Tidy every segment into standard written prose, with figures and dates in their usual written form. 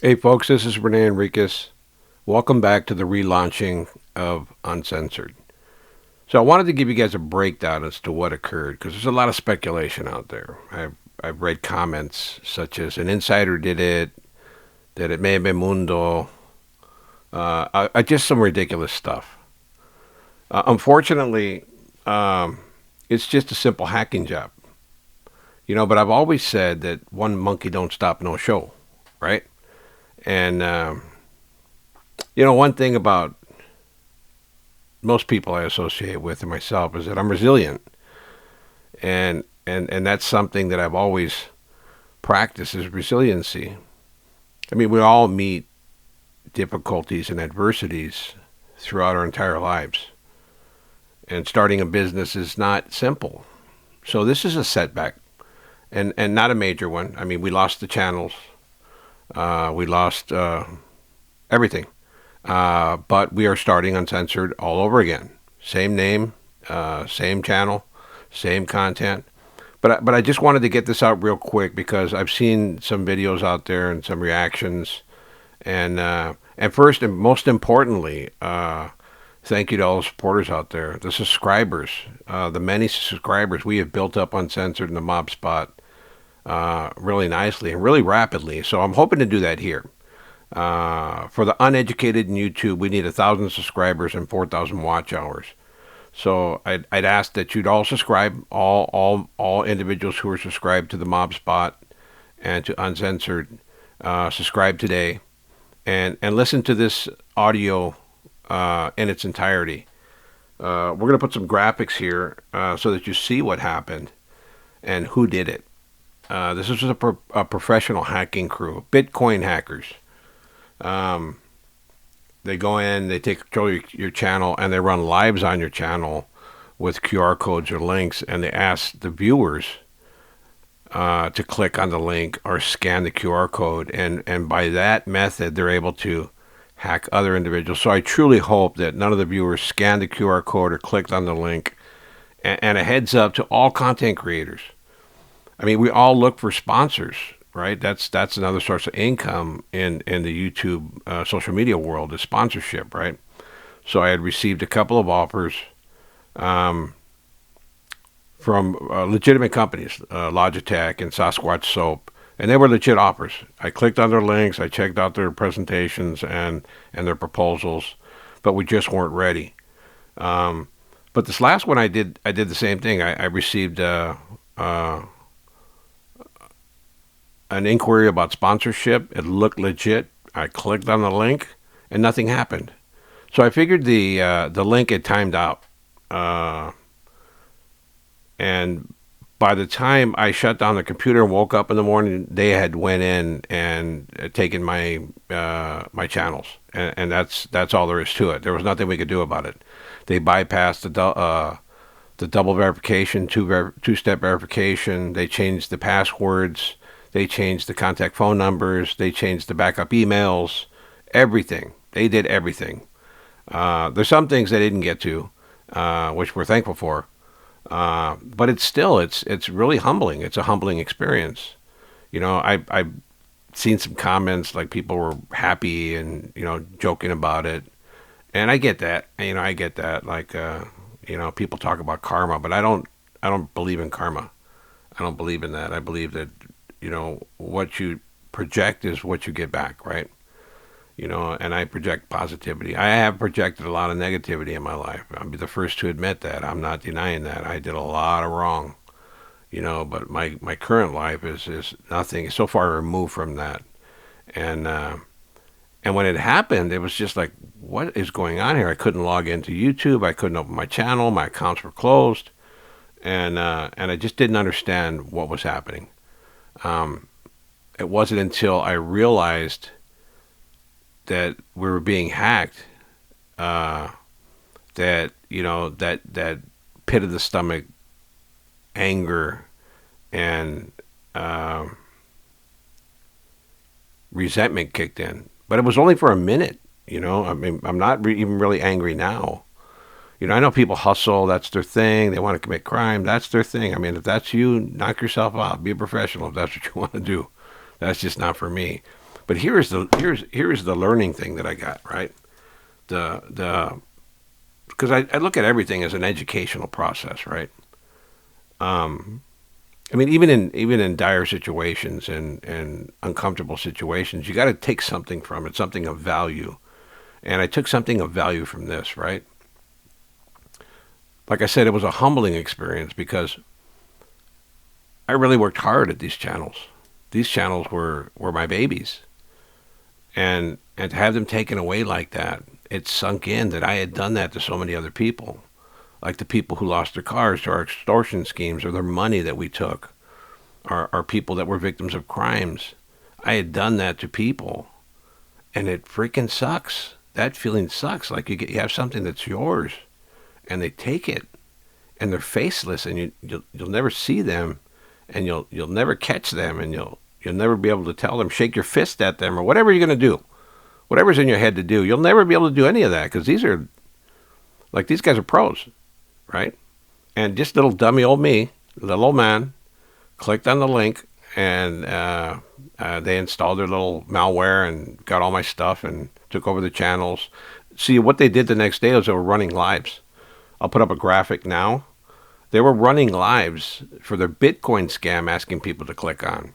Hey folks, this is Rene Enriquez. Welcome back to the relaunching of Uncensored. So I wanted to give you guys a breakdown as to what occurred because there's a lot of speculation out there. I've read comments such as an insider did it, that it may have been Mundo, just some ridiculous stuff. Unfortunately, it's just a simple hacking job, But I've always said that one monkey don't stop no show, right? And one thing about most people I associate with and myself is that I'm resilient, and that's something that I've always practiced is resiliency. I mean, we all meet difficulties and adversities throughout our entire lives, and starting a business is not simple. So this is a setback, and not a major one. I mean, we lost the channels, we lost everything, but we are starting Uncensored all over again. Same name, same channel, same content. But I just wanted to get this out real quick because I've seen some videos out there and some reactions, and first and most importantly, thank you to all the supporters out there, the subscribers, the many subscribers we have built up Uncensored in the Mob Spot really nicely and really rapidly. So I'm hoping to do that here. For the uneducated in YouTube, we need 1,000 subscribers and 4,000 watch hours. So I'd ask that you'd all subscribe, all individuals who are subscribed to the Mob Spot and to Uncensored, subscribe today, and listen to this audio in its entirety. We're going to put some graphics here so that you see what happened and who did it. This is a professional hacking crew, Bitcoin hackers. They go in, they take control of your channel, and they run lives on your channel with QR codes or links, and they ask the viewers to click on the link or scan the QR code, and by that method, they're able to hack other individuals. So I truly hope that none of the viewers scanned the QR code or clicked on the link. And a heads up to all content creators. I mean, we all look for sponsors, right? That's another source of income in the YouTube social media world is sponsorship, right? So I had received a couple of offers from legitimate companies, Logitech and Sasquatch Soap, and they were legit offers. I clicked on their links, I checked out their presentations and their proposals, but we just weren't ready. But this last one, I did the same thing. I received an inquiry about sponsorship. It looked legit. I clicked on the link, and nothing happened. So I figured the link had timed out, and by the time I shut down the computer and woke up in the morning, they had went in and taken my my channels, and that's all there is to it. There was nothing we could do about it. They bypassed the double verification, two-step verification. They changed the passwords. They changed the contact phone numbers. They changed the backup emails. Everything. They did everything. There's some things they didn't get to, which we're thankful for. But it's really humbling. It's a humbling experience. I've seen some comments like people were happy and joking about it, and I get that. I get that. Like people talk about karma, but I don't believe in karma. I don't believe in that. I believe that what you project is what you get back, right? And I project positivity. I have projected a lot of negativity in my life. I'll be the first to admit that. I'm not denying that. I did a lot of wrong, but my current life is nothing, so far removed from that. And when it happened, it was just like, what is going on here? I couldn't log into YouTube. I couldn't open my channel. My accounts were closed. And I just didn't understand what was happening. It wasn't until I realized that we were being hacked, that that pit of the stomach anger and resentment kicked in. But it was only for a minute. I mean, I'm not even really angry now. I know people hustle. That's their thing. They want to commit crime. That's their thing. I mean, if that's you, knock yourself out. Be a professional if that's what you want to do. That's just not for me. But here's the learning thing that I got, right. The because I look at everything as an educational process, right. I mean, even in dire situations and uncomfortable situations, you got to take something from it, something of value. And I took something of value from this, right? Like I said, it was a humbling experience because I really worked hard at these channels. These channels were my babies, and to have them taken away like that, it sunk in that I had done that to so many other people, like the people who lost their cars to our extortion schemes or their money that we took, or people that were victims of crimes. I had done that to people, and it freaking sucks. That feeling sucks. Like you have something that's yours, and they take it, and they're faceless, and you'll never see them, and you'll never catch them, and you'll never be able to tell them, shake your fist at them, or whatever you're gonna do, whatever's in your head to do. You'll never be able to do any of that because these guys are pros, right? And just little dummy old me, little old man, clicked on the link, and they installed their little malware and got all my stuff and took over the channels. See, what they did the next day was they were running lives. I'll put up a graphic now. They were running lives for their Bitcoin scam, asking people to click on.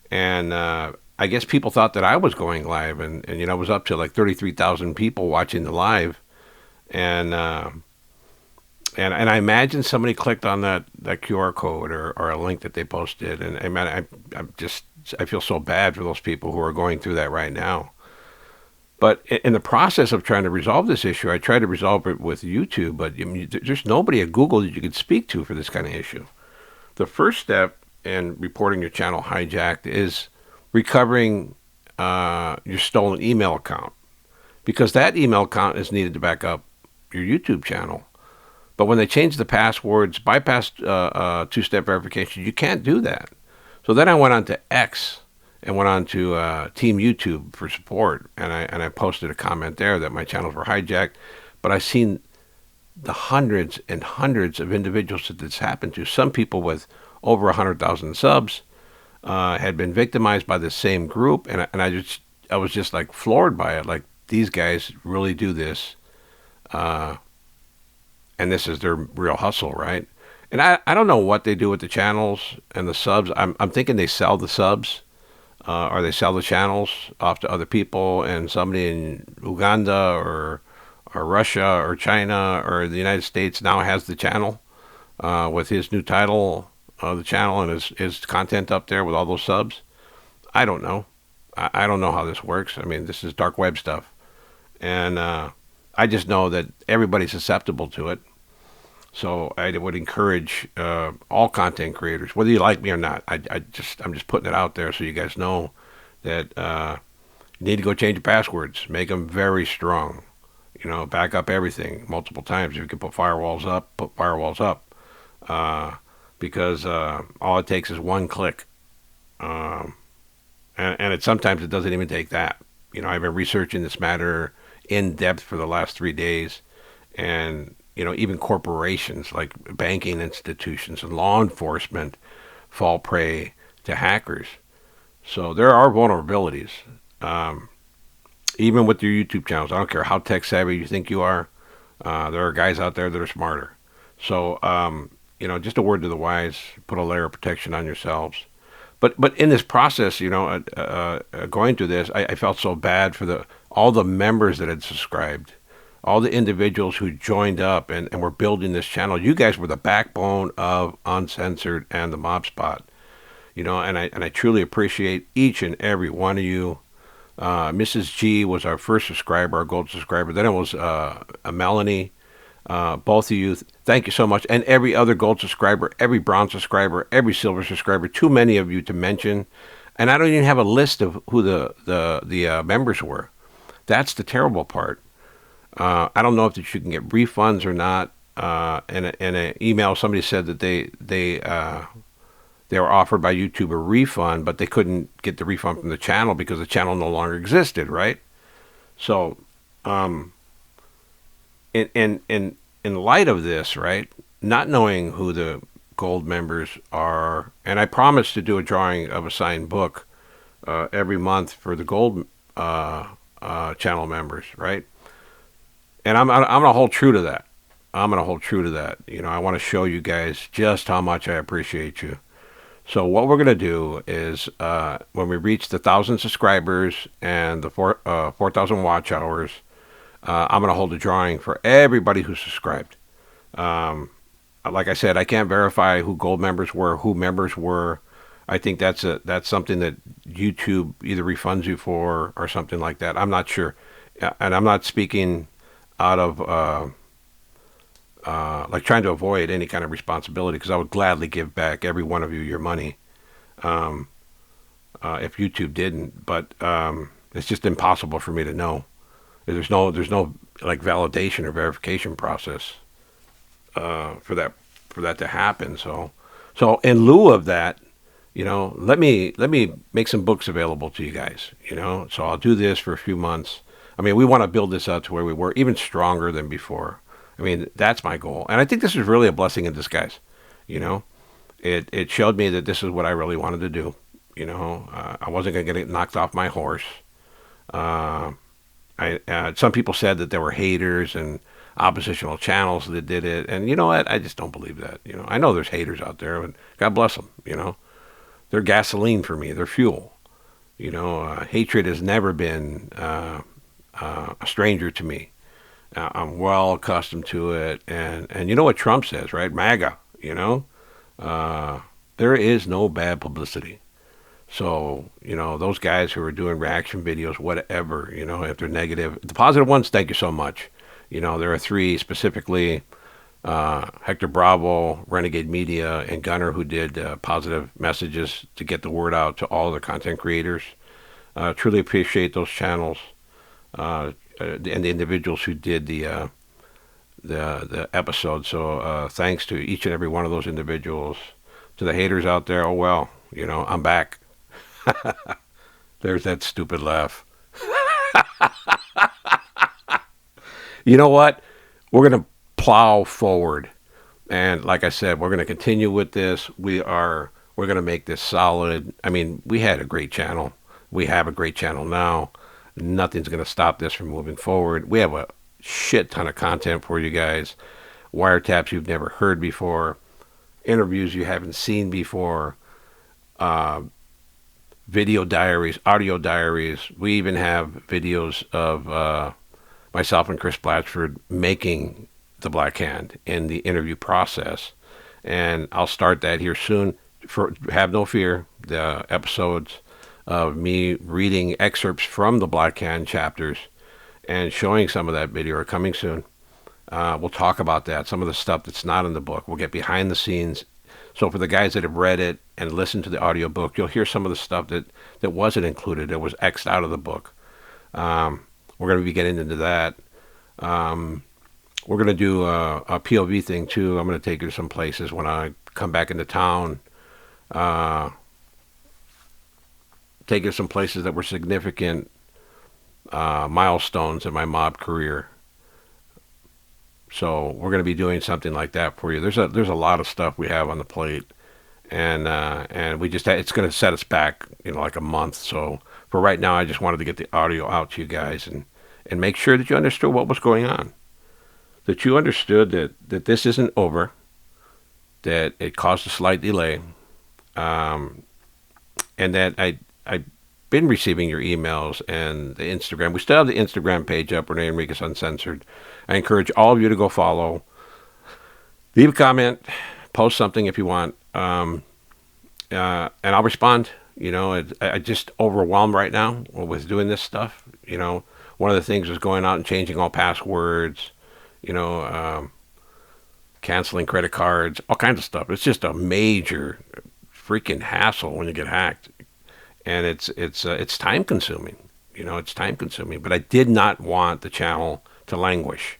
And I guess people thought that I was going live, and I was up to like 33,000 people watching the live, and I imagine somebody clicked on that QR code or a link that they posted, and I feel so bad for those people who are going through that right now. But in the process of trying to resolve this issue, I tried to resolve it with YouTube, but I mean, there's nobody at Google that you could speak to for this kind of issue. The first step in reporting your channel hijacked is recovering your stolen email account, because that email account is needed to back up your YouTube channel. But when they changed the passwords, bypassed two-step verification, you can't do that. So then I went on to X and went on to Team YouTube for support, and I posted a comment there that my channels were hijacked. But I've seen the hundreds and hundreds of individuals that this happened to. Some people with over 100,000 subs had been victimized by the same group, and I was just like floored by it. Like, these guys really do this, and this is their real hustle, right? And I don't know what they do with the channels and the subs. I'm thinking they sell the subs, or they sell the channels off to other people, and somebody in Uganda or Russia or China or the United States now has the channel with his new title of the channel and his content up there with all those subs. I don't know. I don't know how this works. I mean, this is dark web stuff. And I just know that everybody's susceptible to it. So I would encourage all content creators, whether you like me or not. I'm just putting it out there so you guys know that you need to go change your passwords. Make them very strong. Back up everything multiple times. If you can put firewalls up, put firewalls up. Because all it takes is one click. And sometimes it doesn't even take that. I've been researching this matter in depth for the last 3 days, and even corporations like banking institutions and law enforcement fall prey to hackers. So there are vulnerabilities, even with your YouTube channels. I don't care how tech savvy you think you are. There are guys out there that are smarter. So just a word to the wise: put a layer of protection on yourselves. But in this process, going through this, I felt so bad for all the members that had subscribed, all the individuals who joined up and were building this channel. You guys were the backbone of Uncensored and the Mob Spot, and I truly appreciate each and every one of you. Mrs. G was our first subscriber, our gold subscriber. Then it was Melanie. Both of you, thank you so much. And every other gold subscriber, every bronze subscriber, every silver subscriber, too many of you to mention. And I don't even have a list of who the members were. That's the terrible part. I don't know if you can get refunds or not. In an email, somebody said that they were offered by YouTube a refund, but they couldn't get the refund from the channel because the channel no longer existed, right? So, in light of this, right, not knowing who the gold members are, and I promised to do a drawing of a signed book every month for the gold channel members, right? And I'm gonna hold true to that. I'm gonna hold true to that. You know, I want to show you guys just how much I appreciate you. So what we're gonna do is when we reach the 1,000 subscribers and the 4,000 watch hours, I'm gonna hold a drawing for everybody who subscribed. Um, like I said, I can't verify who gold members were, who members were. I think that's something that YouTube either refunds you for or something like that. I'm not sure, and I'm not speaking out of like trying to avoid any kind of responsibility because I would gladly give back every one of you your money um, if YouTube didn't. But it's just impossible for me to know. There's no like validation or verification process for that to happen. So in lieu of that, you know, let me make some books available to you guys. You know, so I'll do this for a few months. I mean, we want to build this up to where we were even stronger than before. I mean, that's my goal, and I think this is really a blessing in disguise. You know, it showed me that this is what I really wanted to do. You know, I wasn't gonna get knocked off my horse. Uh, some people said that there were haters and oppositional channels that did it, and you know what? I just don't believe that. You know, I know there's haters out there, and God bless them. You know, they're gasoline for me. They're fuel. You know, hatred has never been a stranger to me. I'm well accustomed to it, and you know what Trump says, right? MAGA. You know, uh, there is no bad publicity. So, you know, those guys who are doing reaction videos, whatever, you know, if they're negative, the positive ones, thank you so much. You know, there are three specifically Hector Bravo, Renegade Media, and Gunner who did positive messages to get the word out to all the content creators. Truly appreciate those channels and the individuals who did the episode. So thanks to each and every one of those individuals. To the haters out there, oh well, you know, I'm back. There's that stupid laugh. You know what? We're going to plow forward. And like I said, we're going to continue with this. We're going to make this solid. I mean, we had a great channel. We have a great channel now. Nothing's going to stop this from moving forward. We have a shit ton of content for you guys. Wiretaps you've never heard before. Interviews you haven't seen before. Uh, Video diaries, audio diaries. We even have videos of myself and Chris Blatchford making the Black Hand in the interview process. And I'll start that here soon. Have no fear. The episodes of me reading excerpts from the Black Hand chapters and showing some of that video are coming soon. We'll talk about that. Some of the stuff that's not in the book. We'll get behind the scenes. So for the guys that have read it and listened to the audiobook, you'll hear some of the stuff that wasn't included, that was X'd out of the book. We're going to be getting into that. We're going to do a POV thing too. I'm going to take you to some places when I come back into town. Take you to some places that were significant milestones in my mob career. So we're going to be doing something like that for you. There's a lot of stuff we have on the plate, and we just it's going to set us back, you know, like a month. So for right now, I just wanted to get the audio out to you guys and make sure that you understood what was going on, that you understood that this isn't over, that it caused a slight delay, and that I've been receiving your emails and the Instagram. We still have the Instagram page up, Rene Enriquez Uncensored. I encourage all of you to go follow. Leave a comment, post something if you want, and I'll respond. You know, I just overwhelmed right now with doing this stuff. You know, one of the things is going out and changing all passwords, you know, canceling credit cards, all kinds of stuff. It's just a major freaking hassle when you get hacked. And it's time consuming. You know, it's time consuming. But I did not want the channel to languish.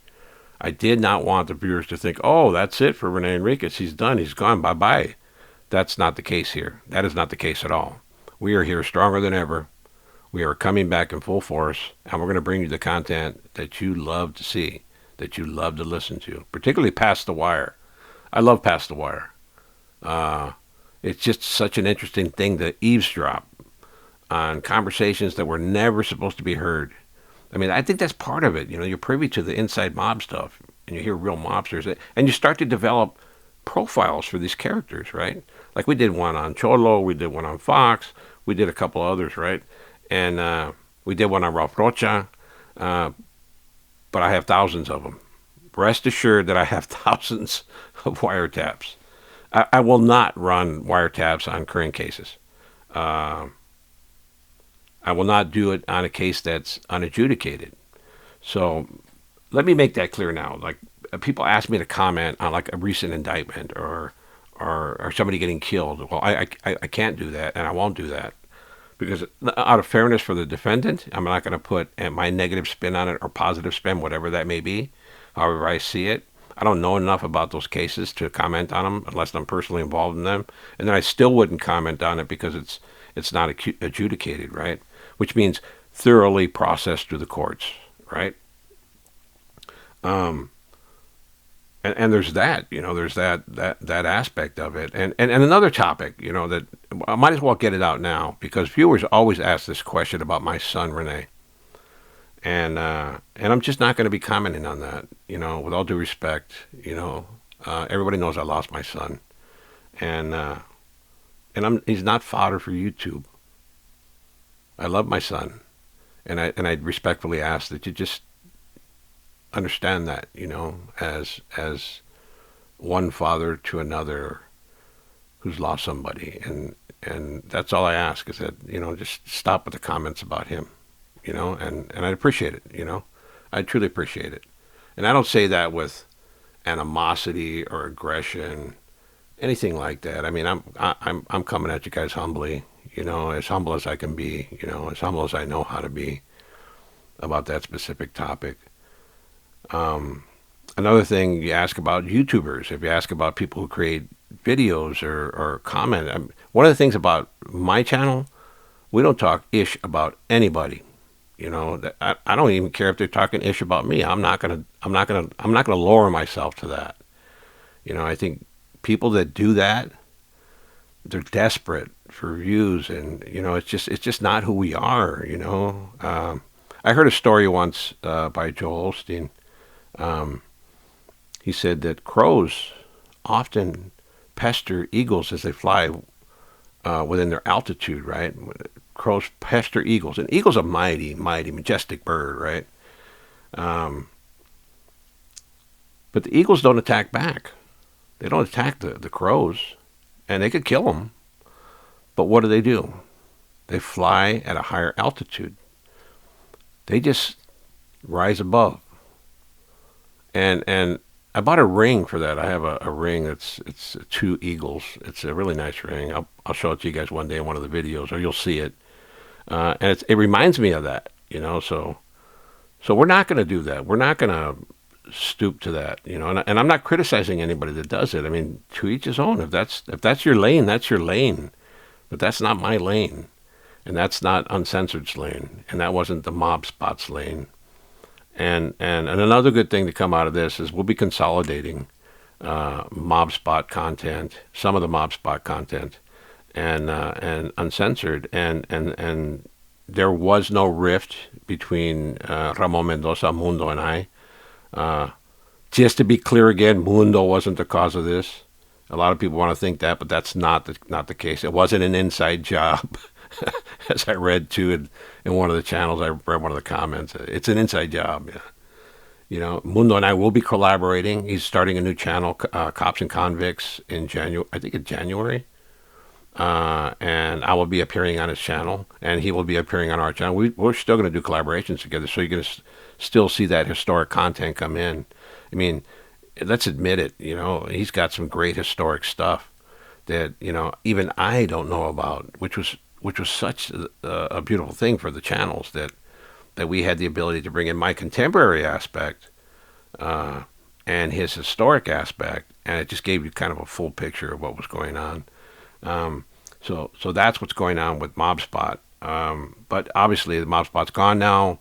I did not want the viewers to think, oh, that's it for Rene Enriquez. He's done. He's gone. Bye-bye. That's not the case here. That is not the case at all. We are here stronger than ever. We are coming back in full force, and we're going to bring you the content that you love to see, that you love to listen to, particularly Past the Wire. I love Past the Wire. It's just such an interesting thing to eavesdrop on conversations that were never supposed to be heard. I mean, I think that's part of it. You're privy to the inside mob stuff, and you hear real mobsters, and you start to develop profiles for these characters, right? Like we did one on Cholo, we did one on Fox, we did a couple others, right? And we did one on Ralph Rocha, but I have thousands of them. Rest assured that I have thousands of wiretaps. I will not run wiretaps on current cases. Uh, I will not do it on a case that's unadjudicated. So let me make that clear now. Like people ask me to comment on like a recent indictment or somebody getting killed. Well, I can't do that, and I won't do that because out of fairness for the defendant, I'm not going to put my negative spin on it or positive spin, whatever that may be, however I see it. I don't know enough about those cases to comment on them unless I'm personally involved in them, and then I still wouldn't comment on it because it's not adjudicated, right? Which means thoroughly processed through the courts, right? Um, and there's that, there's that aspect of it, and another topic, that I might as well get it out now because viewers always ask this question about my son Rene, and I'm just not going to be commenting on that, with all due respect, everybody knows I lost my son, and he's not fodder for YouTube. I love my son, and I respectfully ask that you just understand that, as one father to another who's lost somebody, and that's all I ask is that just stop with the comments about him, and I appreciate it, I truly appreciate it, and I don't say that with animosity or aggression, anything like that. I mean, I'm coming at you guys humbly, as humble as I can be, as humble as I know how to be about that specific topic. Another thing you ask about YouTubers, if you ask about people who create videos or comment, one of the things about my channel, we don't talk ish about anybody. I don't even care if they're talking ish about me. I'm not gonna lower myself to that. I think people that do that, they're desperate for views, and it's just not who we are. I heard a story once by Joel Osteen. He said that crows often pester eagles as they fly within their altitude, right? Crows pester eagles, and eagle's a mighty, mighty, majestic bird, right? But the eagles don't attack back. They don't attack the crows, and they could kill them. But what do? They fly at a higher altitude. They just rise above. And I bought a ring for that. I have a ring it's two eagles. It's a really nice ring. I'll show it to you guys one day in one of the videos, or you'll see it. And it reminds me of that, So we're not going to do that. We're not going to stoop to that, And I'm not criticizing anybody that does it. I mean, to each his own. If that's your lane, that's your lane. But that's not my lane, and that's not Uncensored's lane, and that wasn't the Mob Spot's lane. And another good thing to come out of this is we'll be consolidating Mob Spot content, some of the Mob Spot content, and Uncensored, and there was no rift between Ramon Mendoza, Mundo, and I. Just to be clear again, Mundo wasn't the cause of this. A lot of people want to think that, but that's not the case. It wasn't an inside job, as I read too in one of the channels. I read one of the comments. It's an inside job. Yeah. Mundo and I will be collaborating. He's starting a new channel, Cops and Convicts, in January. I think in January. And I will be appearing on his channel, and he will be appearing on our channel. We're still going to do collaborations together, so you're going to still see that historic content come in. I mean, let's admit it, he's got some great historic stuff that, even I don't know about, which was such a beautiful thing for the channels that we had the ability to bring in my contemporary aspect and his historic aspect, and it just gave you kind of a full picture of what was going on. So that's what's going on with MobSpot. But obviously the MobSpot's gone now.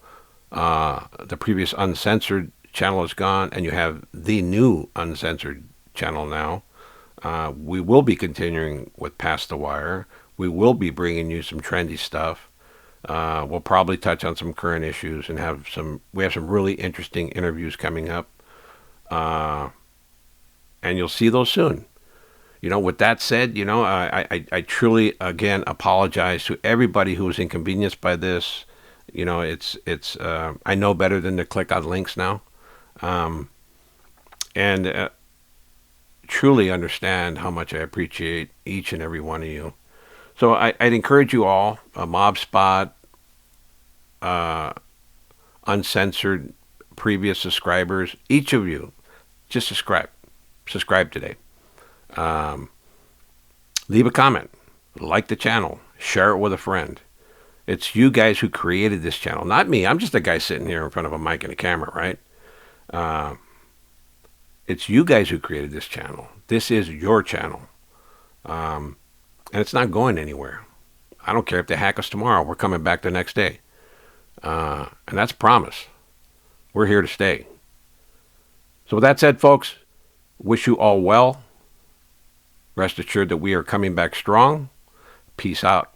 The previous Uncensored channel is gone, and you have the new Uncensored channel now. We will be continuing with Past the Wire. We will be bringing you some trendy stuff. We'll probably touch on some current issues and we have some really interesting interviews coming up. Uh, and you'll see those soon. With that said, I truly, again, apologize to everybody who was inconvenienced by this. I know better than to click on links now. Um, and truly understand how much I appreciate each and every one of you. So I'd encourage you all, Mob Spot, uh, uncensored previous subscribers, each of you, just subscribe. Subscribe today. Um, Leave a comment, like the channel, share it with a friend. It's you guys who created this channel, not me. I'm just a guy sitting here in front of a mic and a camera, right? Uh, it's you guys who created this channel. This is your channel. And it's not going anywhere. I don't care if they hack us tomorrow. We're coming back the next day. And that's a promise. We're here to stay. So with that said, folks, wish you all well. Rest assured that we are coming back strong. Peace out.